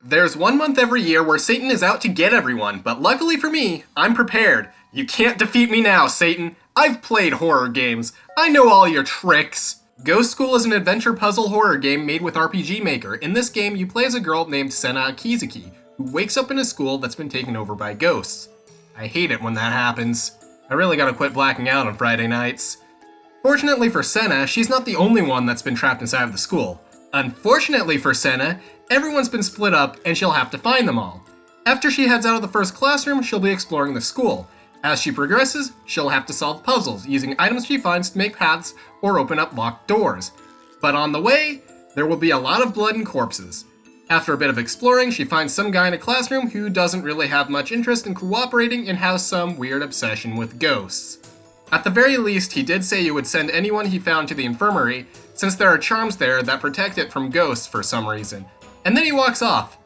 There's 1 month every year where Satan is out to get everyone, but luckily for me, I'm prepared. You can't defeat me now, Satan. I've played horror games. I know all your tricks. Ghost School is an adventure puzzle horror game made with RPG Maker. In this game, you play as a girl named Sena Akizuki, who wakes up in a school that's been taken over by ghosts. I hate it when that happens. I really gotta quit blacking out on Friday nights. Fortunately for Sena, she's not the only one that's been trapped inside of the school. Unfortunately for Sena, everyone's been split up and she'll have to find them all. After she heads out of the first classroom, she'll be exploring the school. As she progresses, she'll have to solve puzzles using items she finds to make paths or open up locked doors. But on the way, there will be a lot of blood and corpses. After a bit of exploring, she finds some guy in a classroom who doesn't really have much interest in cooperating and has some weird obsession with ghosts. At the very least, he did say you would send anyone he found to the infirmary, since there are charms there that protect it from ghosts for some reason. And then he walks off.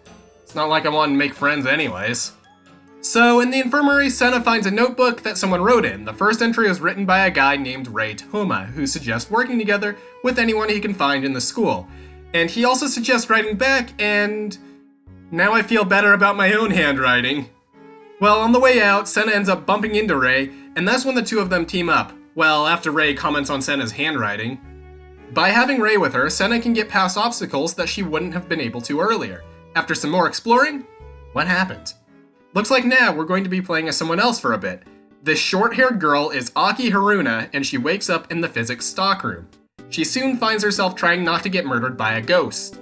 It's not like I want to make friends anyways. So, in the infirmary, Sena finds a notebook that someone wrote in. The first entry was written by a guy named Ray Toma, who suggests working together with anyone he can find in the school. And he also suggests writing back, and now I feel better about my own handwriting. Well, on the way out, Sena ends up bumping into Ray, and that's when the two of them team up. Well, after Ray comments on Sena's handwriting. By having Ray with her, Sena can get past obstacles that she wouldn't have been able to earlier. After some more exploring, what happened? Looks like now we're going to be playing as someone else for a bit. This short-haired girl is Aki Haruna, and she wakes up in the physics stockroom. She soon finds herself trying not to get murdered by a ghost.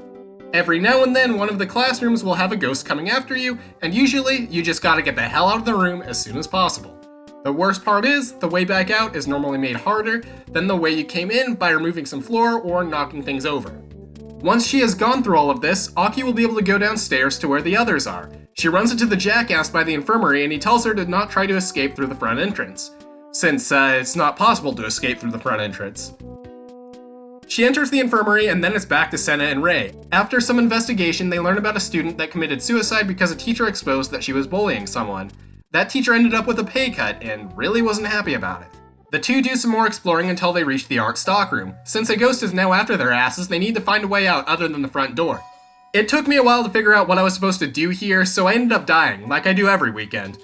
Every now and then, one of the classrooms will have a ghost coming after you, and usually, you just gotta get the hell out of the room as soon as possible. The worst part is, the way back out is normally made harder than the way you came in by removing some floor or knocking things over. Once she has gone through all of this, Aki will be able to go downstairs to where the others are. She runs into the jackass by the infirmary and he tells her to not try to escape through the front entrance, since it's not possible to escape through the front entrance. She enters the infirmary and then it's back to Sena and Ray. After some investigation, they learn about a student that committed suicide because a teacher exposed that she was bullying someone. That teacher ended up with a pay cut and really wasn't happy about it. The two do some more exploring until they reach the art stockroom. Since a ghost is now after their asses, they need to find a way out other than the front door. It took me a while to figure out what I was supposed to do here, so I ended up dying, like I do every weekend.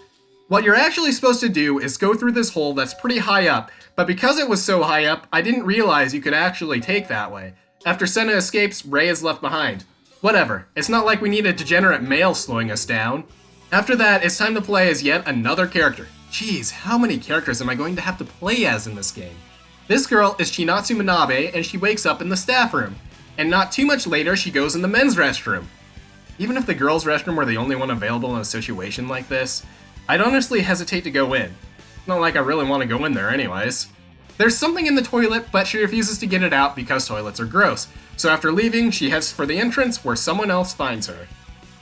What you're actually supposed to do is go through this hole that's pretty high up, but because it was so high up, I didn't realize you could actually take that way. After Sena escapes, Ray is left behind. Whatever, it's not like we need a degenerate male slowing us down. After that, it's time to play as yet another character. Jeez, how many characters am I going to have to play as in this game? This girl is Chinatsu Manabe, and she wakes up in the staff room. And not too much later, she goes in the men's restroom. Even if the girls' restroom were the only one available in a situation like this, I'd honestly hesitate to go in. It's not like I really want to go in there anyways. There's something in the toilet, but she refuses to get it out because toilets are gross. So after leaving, she heads for the entrance where someone else finds her.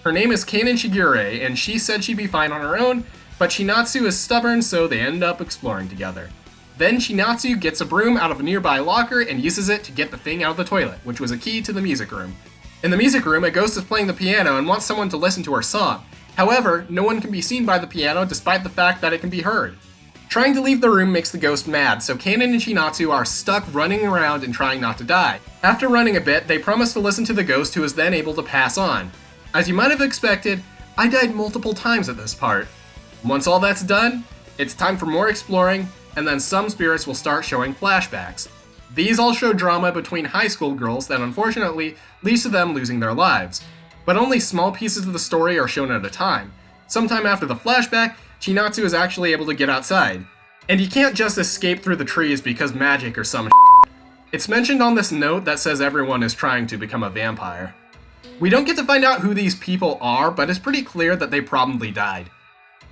Her name is Kanon Shigure, and she said she'd be fine on her own, but Chinatsu is stubborn, so they end up exploring together. Then Chinatsu gets a broom out of a nearby locker and uses it to get the thing out of the toilet, which was a key to the music room. In the music room, a ghost is playing the piano and wants someone to listen to her song. However, no one can be seen by the piano despite the fact that it can be heard. Trying to leave the room makes the ghost mad, so Kanon and Chinatsu are stuck running around and trying not to die. After running a bit, they promise to listen to the ghost who is then able to pass on. As you might have expected, I died multiple times at this part. Once all that's done, it's time for more exploring, and then some spirits will start showing flashbacks. These all show drama between high school girls that unfortunately leads to them losing their lives. But only small pieces of the story are shown at a time. Sometime after the flashback, Chinatsu is actually able to get outside. And you can't just escape through the trees because magic or some shit. It's mentioned on this note that says everyone is trying to become a vampire. We don't get to find out who these people are, but it's pretty clear that they probably died.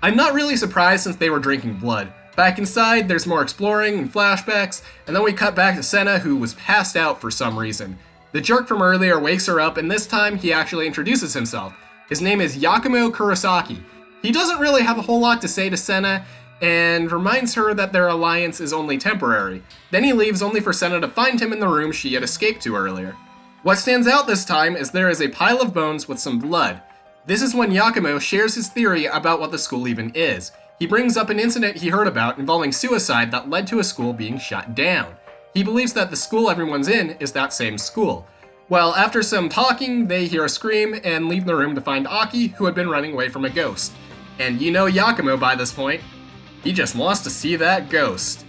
I'm not really surprised since they were drinking blood. Back inside, there's more exploring and flashbacks, and then we cut back to Sena, who was passed out for some reason. The jerk from earlier wakes her up, and this time he actually introduces himself. His name is Yakumo Kurosaki. He doesn't really have a whole lot to say to Sena, and reminds her that their alliance is only temporary. Then he leaves only for Sena to find him in the room she had escaped to earlier. What stands out this time is there is a pile of bones with some blood. This is when Yakumo shares his theory about what the school even is. He brings up an incident he heard about involving suicide that led to a school being shut down. He believes that the school everyone's in is that same school. Well, after some talking, they hear a scream and leave the room to find Aki, who had been running away from a ghost. And you know Yakumo by this point. He just wants to see that ghost.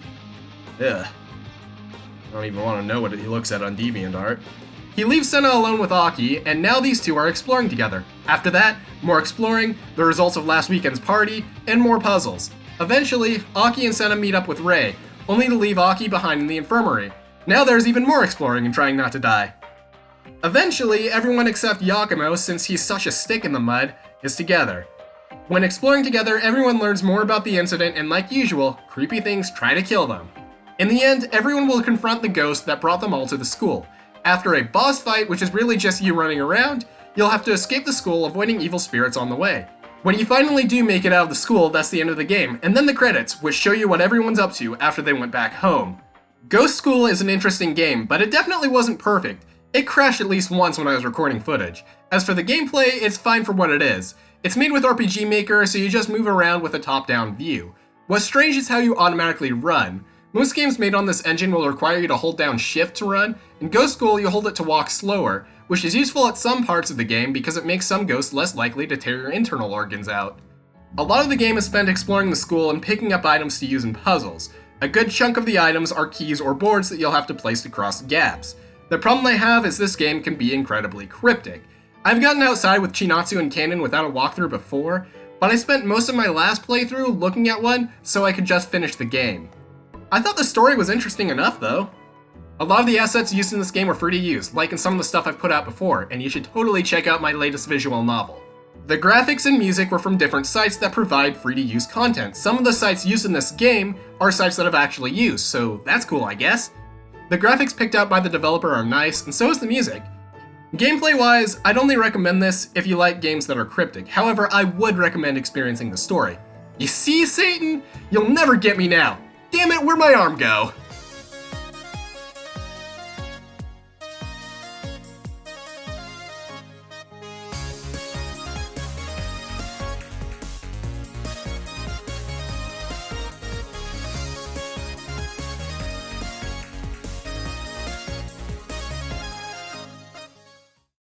Ugh. I don't even want to know what he looks at on DeviantArt. He leaves Senna alone with Aki, and now these two are exploring together. After that, more exploring, the results of last weekend's party, and more puzzles. Eventually, Aki and Senna meet up with Rei, only to leave Aki behind in the infirmary. Now there's even more exploring and trying not to die. Eventually, everyone except Yakumo, since he's such a stick in the mud, is together. When exploring together, everyone learns more about the incident, and like usual, creepy things try to kill them. In the end, everyone will confront the ghost that brought them all to the school. After a boss fight, which is really just you running around, you'll have to escape the school, avoiding evil spirits on the way. When you finally do make it out of the school, that's the end of the game, and then the credits, which show you what everyone's up to after they went back home. Ghost School is an interesting game, but it definitely wasn't perfect. It crashed at least once when I was recording footage. As for the gameplay, it's fine for what it is. It's made with RPG Maker, so you just move around with a top-down view. What's strange is how you automatically run. Most games made on this engine will require you to hold down Shift to run. In Ghost School, you hold it to walk slower, which is useful at some parts of the game because it makes some ghosts less likely to tear your internal organs out. A lot of the game is spent exploring the school and picking up items to use in puzzles. A good chunk of the items are keys or boards that you'll have to place to cross gaps. The problem I have is this game can be incredibly cryptic. I've gotten outside with Chinatsu and Kanon without a walkthrough before, but I spent most of my last playthrough looking at one so I could just finish the game. I thought the story was interesting enough, though. A lot of the assets used in this game were free to use, like in some of the stuff I've put out before, and you should totally check out my latest visual novel. The graphics and music were from different sites that provide free-to-use content. Some of the sites used in this game are sites that I've actually used, so that's cool, I guess. The graphics picked out by the developer are nice, and so is the music. Gameplay-wise, I'd only recommend this if you like games that are cryptic. However, I would recommend experiencing the story. You see, Satan? You'll never get me now. Damn it, where'd my arm go?